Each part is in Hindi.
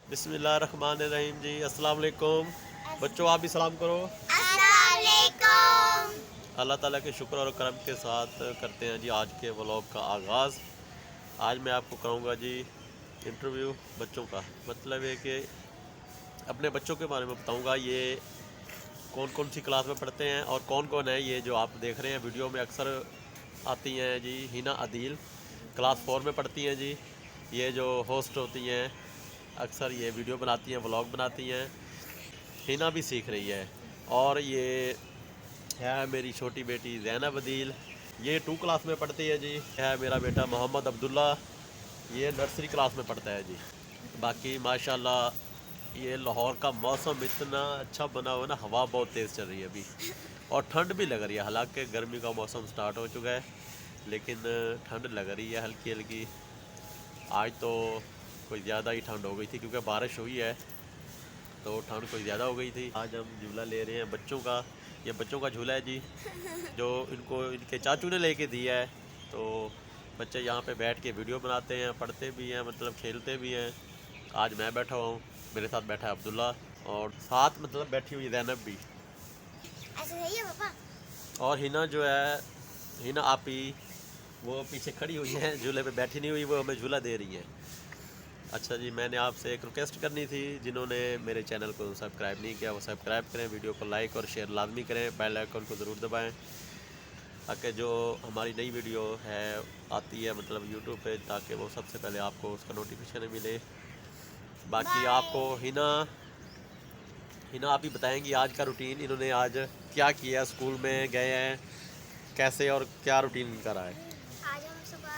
बिस्मिल्लाहिर्रहमानिर्रहीम जी। अस्सलाम वालेकुम बच्चों, आप भी सलाम करो। अस्सलाम वालेकुम। अल्लाह ताला के शुक्र और करम के साथ करते हैं जी आज के व्लॉग का आगाज़। आज मैं आपको कराऊंगा जी इंटरव्यू बच्चों का, मतलब है कि अपने बच्चों के बारे में बताऊंगा। ये कौन कौन सी क्लास में पढ़ते हैं और कौन कौन है ये जो आप देख रहे हैं वीडियो में अक्सर आती हैं जी। हिना अदील क्लास 4 में पढ़ती हैं जी। ये जो होस्ट होती हैं अक्सर ये वीडियो बनाती हैं, व्लॉग बनाती हैं। हिना भी सीख रही है। और ये है मेरी छोटी बेटी ज़ैनब अदील, ये 2 क्लास में पढ़ती है जी। है मेरा बेटा मोहम्मद अब्दुल्ला, ये नर्सरी क्लास में पढ़ता है जी। बाकी माशाल्लाह ये लाहौर का मौसम इतना अच्छा बना हुआ ना, हवा बहुत तेज़ चल रही है अभी और ठंड भी लग रही है। हालांकि गर्मी का मौसम स्टार्ट हो चुका है लेकिन ठंड लग रही है हल्की हल्की। आज तो कोई ज़्यादा ही ठंड हो गई थी क्योंकि बारिश हुई है तो ठंड कोई ज़्यादा हो गई थी। आज हम झूला ले रहे हैं बच्चों का। ये बच्चों का झूला है जी जो इनको इनके चाचू ने लेके दिया है। तो बच्चे यहाँ पे बैठ के वीडियो बनाते हैं, पढ़ते भी हैं, मतलब खेलते भी हैं। आज मैं बैठा हुआ हूँ, मेरे साथ बैठा है अब्दुल्ला और साथ मतलब बैठी हुई ज़ैनब भी। ऐसे सही है पापा। और हिना जो है, हिना आपी, वो पीछे खड़ी हुई है, झूले पे बैठी नहीं हुई, वो हमें झूला दे रही है। अच्छा जी, मैंने आपसे एक रिक्वेस्ट करनी थी, जिन्होंने मेरे चैनल को सब्सक्राइब नहीं किया वो सब्सक्राइब करें, वीडियो को लाइक और शेयर लाजमी करें, बेल आइकन को ज़रूर दबाएं ताकि जो हमारी नई वीडियो है आती है मतलब यूट्यूब पे, ताकि वो सबसे पहले आपको उसका नोटिफिकेशन मिले। बाकी आपको हिना आप ही बताएंगी आज का रूटीन, इन्होंने आज क्या किया, स्कूल में गए हैं कैसे और क्या रूटीन इनका रहा है। आज हम सुबह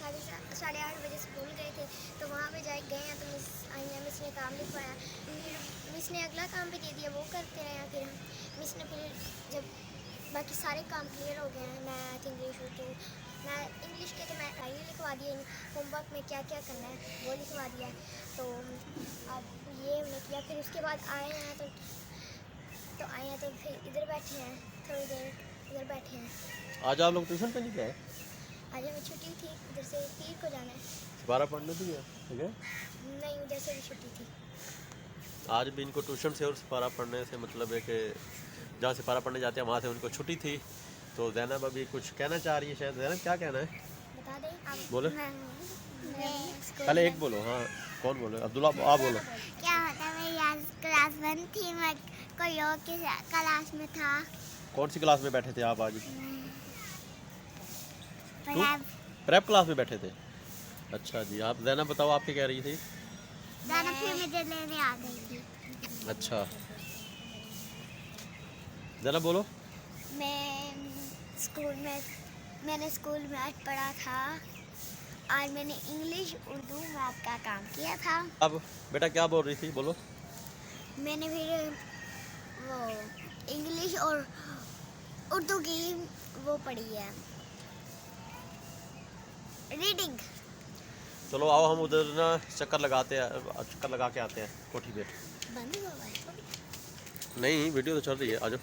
8:30 बजे स्कूल गए थे, तो वहाँ पे जाए गए हैं तो मिस आई हैं, मिस ने काम लिखवाया, फिर मिस ने अगला काम भी दे दिया, वो करते रहे हैं। फिर मिस ने जब बाकी सारे काम क्लियर हो गए हैं, मैथ इंग्लिश उर्दू, मैं इंग्लिश के तो मैं डायरी लिखवा दिया, होमवर्क में क्या क्या करना है वो लिखवा दिया। तो अब ये हमने किया, फिर उसके बाद आए हैं तो आए हैं तो फिर इधर बैठे हैं, थोड़ी देर इधर बैठे हैं। आज आप लोग ट्यूशन पे नहीं गए? आज हमें छुट्टी थी, उधर से पीर को जाना है। सिपारा पढ़ने भी गए? ठीक है, नहीं, उधर से भी छुट्टी थी। आज भी इनको ट्यूशन से और सिपारा पढ़ने से मतलब है कि जहाँ सिपारा पढ़ने जाते हैं वहाँ से उनको छुट्टी थी। तो ज़ैनब अभी कुछ कहना चाह रही है शायद। ज़ैनब क्या कहना है? बता दें आप। बोले मैं पहले एक बोलो। हाँ, कौन बोलो? अब्दुल्ला आप बोलो। क्या होता है, मेरी आज क्लास 1 थी, मैं कोई और की क्लास में था। कौन सी क्लास में बैठे थे आप आज? प्रेप। प्रेप क्लास में बैठे थे। अच्छा जी, आप ज़ैनब बताओ, आप क्या कह रही थी? ज़ैनब फिर मुझे लेने आ गई थी। अच्छा, ज़ैनब बोलो। मैंने स्कूल में आज पढ़ा था। आज मैंने इंग्लिश उर्दू मैथ का काम किया था। अब बेटा क्या बोल रही थी, बोलो। मैंने फिर वो इंग्लिश और उर्दू की वो पढ़ी है, रीडिंग। चलो आओ हम उधर ना चक्कर लगा के आते हैं कोठी पे। बंद हुआ है। नहीं, वीडियो तो चल रही है, आ जाओ।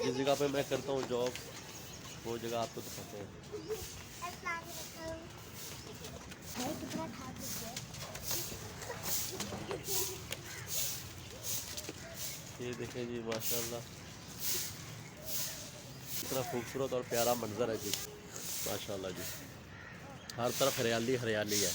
जिस जगह पे मैं करता हूँ जॉब वो जगह आपको दिखाते हैं। ये देखें जी, माशाल्लाह इतना खूबसूरत और प्यारा मंजर है जी, माशाल्लाह जी। हर तरफ हरियाली हरियाली है।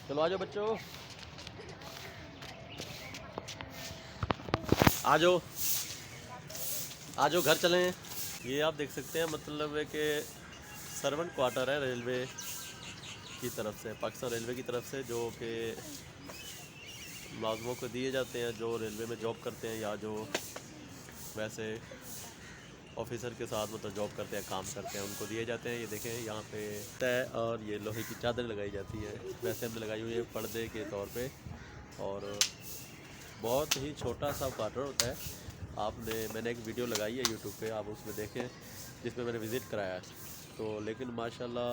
चलो आ जाओ बच्चों, आ जाओ आ जाओ, घर चलें। ये आप देख सकते हैं, मतलब है कि सर्वेंट क्वार्टर है रेलवे की तरफ से, पाकिस्तान रेलवे की तरफ से, जो कि मुलाजमों को दिए जाते हैं जो रेलवे में जॉब करते हैं या जो वैसे ऑफिसर के साथ मतलब जॉब करते हैं, काम करते हैं, उनको दिए जाते हैं। ये देखें यहाँ पे तय और ये लोहे की चादर लगाई जाती है, वैसे हमने लगाई हुई है पर्दे के तौर पे। और बहुत ही छोटा सा क्वार्टर होता है। मैंने एक वीडियो लगाई है यूट्यूब पे, आप उसमें देखें, जिसमें मैंने विज़िट कराया है। तो लेकिन माशाल्लाह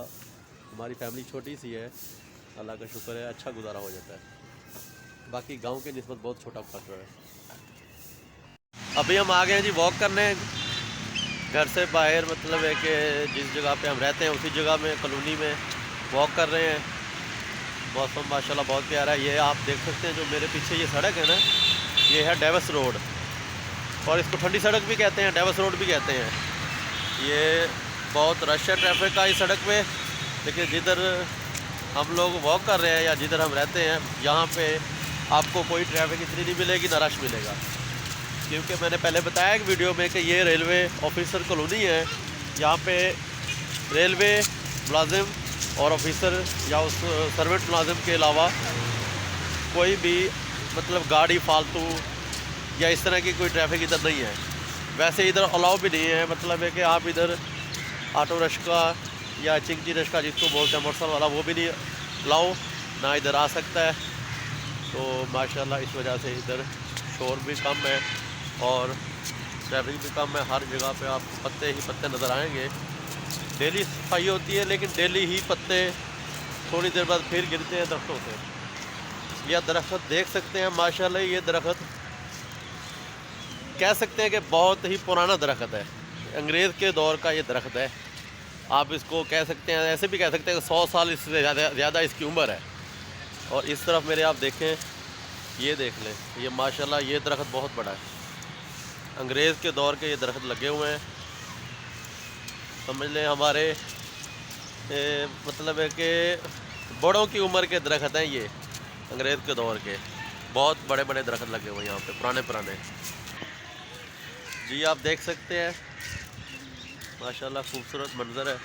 हमारी फैमिली छोटी सी है, अल्लाह का शुक्र है, अच्छा गुजारा हो जाता है। बाकी गांव के निस्बत बहुत छोटा क्वार्टर है। अभी हम आ गए हैं जी वॉक करने घर से बाहर, मतलब है कि जिस जगह पे हम रहते हैं उसी जगह में, कॉलोनी में वॉक कर रहे हैं। मौसम माशाल्लाह बहुत प्यारा है। ये आप देख सकते हैं जो मेरे पीछे ये सड़क है ना, ये है डेविस रोड, और इसको ठंडी सड़क भी कहते हैं, डेविस रोड भी कहते हैं। ये बहुत रश है ट्रैफिक का इस सड़क पे, लेकिन जिधर हम लोग वॉक कर रहे हैं या जिधर हम रहते हैं यहाँ पे आपको कोई ट्रैफिक इतनी नहीं मिलेगी, ना रश मिलेगा। क्योंकि मैंने पहले बताया एक वीडियो में कि ये रेलवे ऑफिसर कॉलोनी है। यहाँ पे रेलवे मुलाजिम और ऑफिसर या उस सर्वेंट मुलाजिम के अलावा कोई भी मतलब गाड़ी फालतू या इस तरह की कोई ट्रैफिक इधर नहीं है। वैसे इधर अलाउ भी नहीं है, मतलब है कि आप इधर ऑटो रिक्शा या चिंकी रिक्शा जिसको बोलते हैं मोटरसाइकिल वाला, वो भी नहीं अलाउ, ना इधर आ सकता है। तो माशाल्लाह इस वजह से इधर शोर भी कम है और ट्रैफिक भी कम है। हर जगह पे आपको पत्ते ही पत्ते नज़र आएंगे। डेली सफाई होती है, लेकिन डेली ही पत्ते थोड़ी देर बाद फिर गिरते हैं दरख्तों से। यह दरख्त देख सकते हैं माशाल्लाह, ये दरख्त कह सकते हैं कि बहुत ही पुराना दरख्त है, अंग्रेज़ के दौर का ये दरख्त है। आप इसको कह सकते हैं, ऐसे भी कह सकते हैं कि 100 साल इससे ज़्यादा इसकी उम्र है। और इस तरफ मेरे आप देखें, ये देख लें, ये माशाल्लाह ये दरख्त बहुत बड़ा है। अंग्रेज़ के दौर के ये दरख्त लगे हुए हैं, समझ लें हमारे मतलब है कि बड़ों की उम्र के दरख्त हैं ये, अंग्रेज़ के दौर के बहुत बड़े बड़े दरख्त लगे हुए हैं यहाँ पे, पुराने पुराने। जी आप देख सकते हैं माशाल्लाह खूबसूरत मंज़र है।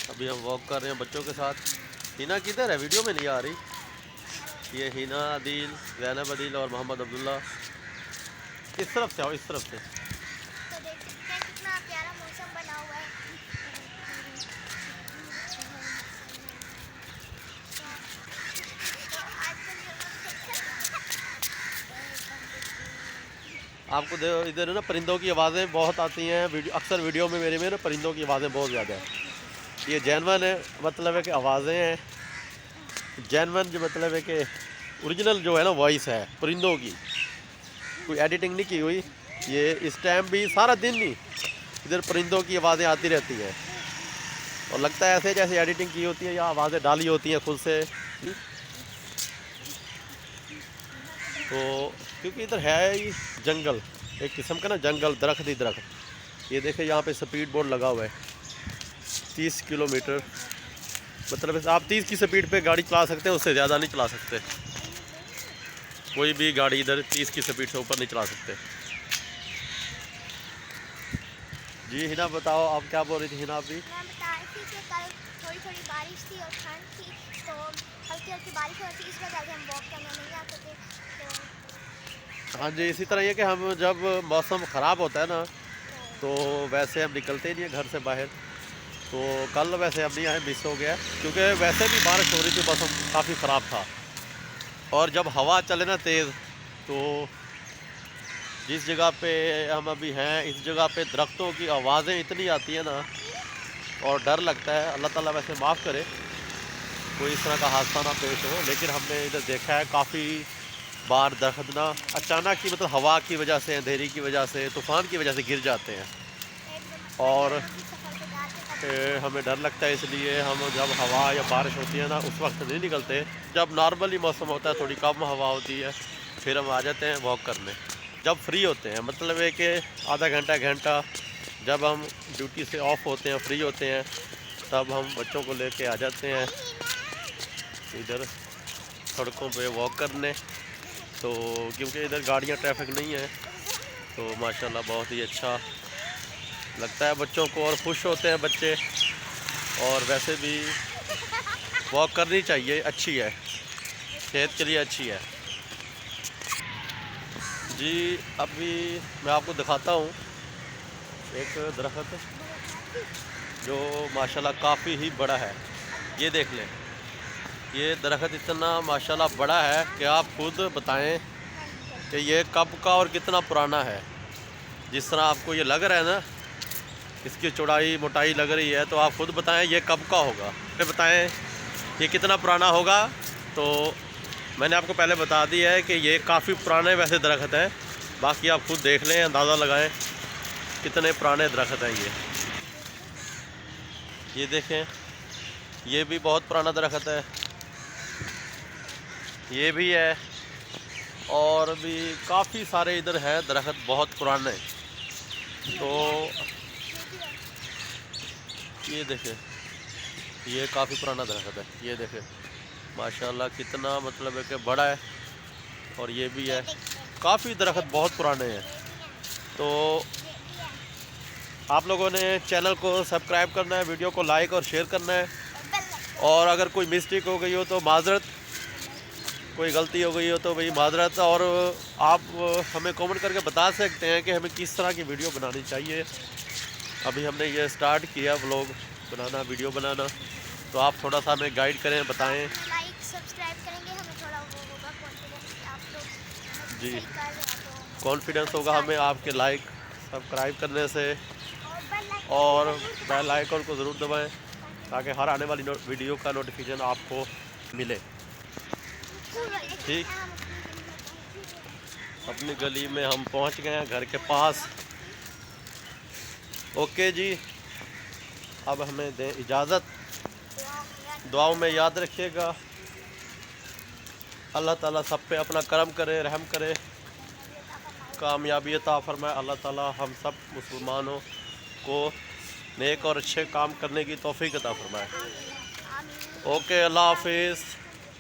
अभी हम वॉक कर रहे हैं बच्चों के साथ। हिना किधर है, वीडियो में नहीं आ रही। ये हिना, अदील, ज़ैनब अदील और मोहम्मद अब्दुल्ला। इस तरफ से आओ, इस तरफ से। तो देख सकते हैं कितना प्यारा मौसम बना हुआ है। तो आपको इधर ना परिंदों की आवाज़ें बहुत आती हैं, अक्सर वीडियो में मेरे में ना परिंदों की आवाज़ें बहुत ज़्यादा है। ये जैनवन है, मतलब है कि आवाज़ें हैं जैनवन, जो मतलब है कि ओरिजिनल जो है ना वॉइस है परिंदों की, कोई एडिटिंग नहीं की हुई। ये इस टाइम भी सारा दिन नहीं इधर परिंदों की आवाज़ें आती रहती हैं, और लगता है ऐसे जैसे एडिटिंग की होती है या आवाज़ें डाली होती हैं खुद से। तो क्योंकि इधर है ही जंगल, एक किस्म का ना जंगल, दरख्त ही दरख्त। ये देखें यहाँ पे स्पीड बोर्ड लगा हुआ है 30 किलोमीटर, मतलब आप 30 की स्पीड पे गाड़ी चला सकते हैं, उससे ज़्यादा नहीं चला सकते। कोई भी गाड़ी इधर 30 की स्पीड से ऊपर नहीं चला सकते। जी हिना बताओ, आप क्या बोल रही थी हिना? अभी मैं बता रही थी कि कल थोड़ी थोड़ी बारिश थी और ठंड थी, तो हल्की हल्की बारिश होती है, इस वजह से हम वॉक करने नहीं आ सके। तो हाँ जी, इसी तरह ये कि हम जब मौसम ख़राब होता है ना, तो वैसे हम निकलते ही नहीं है घर से बाहर। तो कल वैसे हम नहीं आए, मिस हो गया, क्योंकि वैसे भी बारिश हो रही थी, मौसम काफ़ी ख़राब था। और जब हवा चले ना तेज़, तो जिस जगह पे हम अभी हैं इस जगह पे दरख्तों की आवाज़ें इतनी आती है ना, और डर लगता है। अल्लाह ताला वैसे माफ़ करे कोई इस तरह का हादसा ना पेश हो, लेकिन हमने इधर देखा है काफ़ी बार दरख्त ना अचानक ही, मतलब हवा की वजह से, अंधेरी की वजह से, तूफ़ान की वजह से गिर जाते हैं। और सफ़र पे जाते हमें डर लगता है, इसलिए हम जब हवा या बारिश होती है ना उस वक्त नहीं निकलते। जब नॉर्मली मौसम होता है, थोड़ी कम हवा होती है, फिर हम आ जाते हैं वॉक करने। जब फ्री होते हैं, मतलब है कि आधा घंटा घंटा जब हम ड्यूटी से ऑफ होते हैं, फ्री होते हैं, तब हम बच्चों को लेके आ जाते हैं इधर सड़कों पे वॉक करने। तो क्योंकि इधर गाड़ियाँ ट्रैफिक नहीं है, तो माशाल्लाह बहुत ही अच्छा लगता है बच्चों को, और खुश होते हैं बच्चे। और वैसे भी वॉक करनी चाहिए, अच्छी है, सेहत के लिए अच्छी है। जी अभी मैं आपको दिखाता हूँ एक दरख्त जो माशाल्लाह काफ़ी ही बड़ा है। ये देख लें, ये दरख्त इतना माशाल्लाह बड़ा है कि आप खुद बताएं कि ये कब का और कितना पुराना है। जिस तरह आपको ये लग रहा है ना, इसकी चौड़ाई मोटाई लग रही है, तो आप खुद बताएं ये कब का होगा। बताएं ये कितना पुराना होगा। तो मैंने आपको पहले बता दिया है कि ये काफ़ी पुराने वैसे दरख्त हैं, बाकी आप खुद देख लें, अंदाज़ा लगाएं कितने पुराने दरख्त हैं ये देखें, ये भी बहुत पुराना दरख्त है, ये भी है, और भी काफ़ी सारे इधर है दरख्त बहुत पुराने। तो ये देखें, ये काफ़ी पुराना दरख्त है, ये देखें माशाल्लाह कितना मतलब है कि बड़ा है। और ये भी है, काफ़ी दरख्त बहुत पुराने हैं। तो आप लोगों ने चैनल को सब्सक्राइब करना है, वीडियो को लाइक और शेयर करना है। और अगर कोई मिस्टेक हो गई हो तो माजरत, कोई गलती हो गई हो तो भाई माजरत। और आप हमें कमेंट करके बता सकते हैं कि हमें किस तरह की वीडियो बनानी चाहिए। अभी हमने ये स्टार्ट किया व्लॉग बनाना, वीडियो बनाना, तो आप थोड़ा सा हमें गाइड करें, बताएं। लाइक सब्सक्राइब करेंगे, हमें थोड़ा वो होगा कॉन्फिडेंस कि आप लोग जी, सही कर रहे हैं। तो कॉन्फिडेंस होगा हमें आपके लाइक सब्सक्राइब करने से, और बेल आइकन को ज़रूर दबाएं ताकि हर आने वाली वीडियो का नोटिफिकेशन आपको मिले। ठीक, अपनी गली में हम पहुंच गए हैं, घर के पास। ओके जी, अब हमें दें इजाज़त। दुआओं में याद रखिएगा। अल्लाह ताला सब पे अपना करम करे, रहम करे, कामयाबी अता फरमाए। अल्लाह ताला हम सब मुसलमानों को नेक और अच्छे काम करने की तौफीक अता फरमाए। ओके, अल्लाह हाफिज़।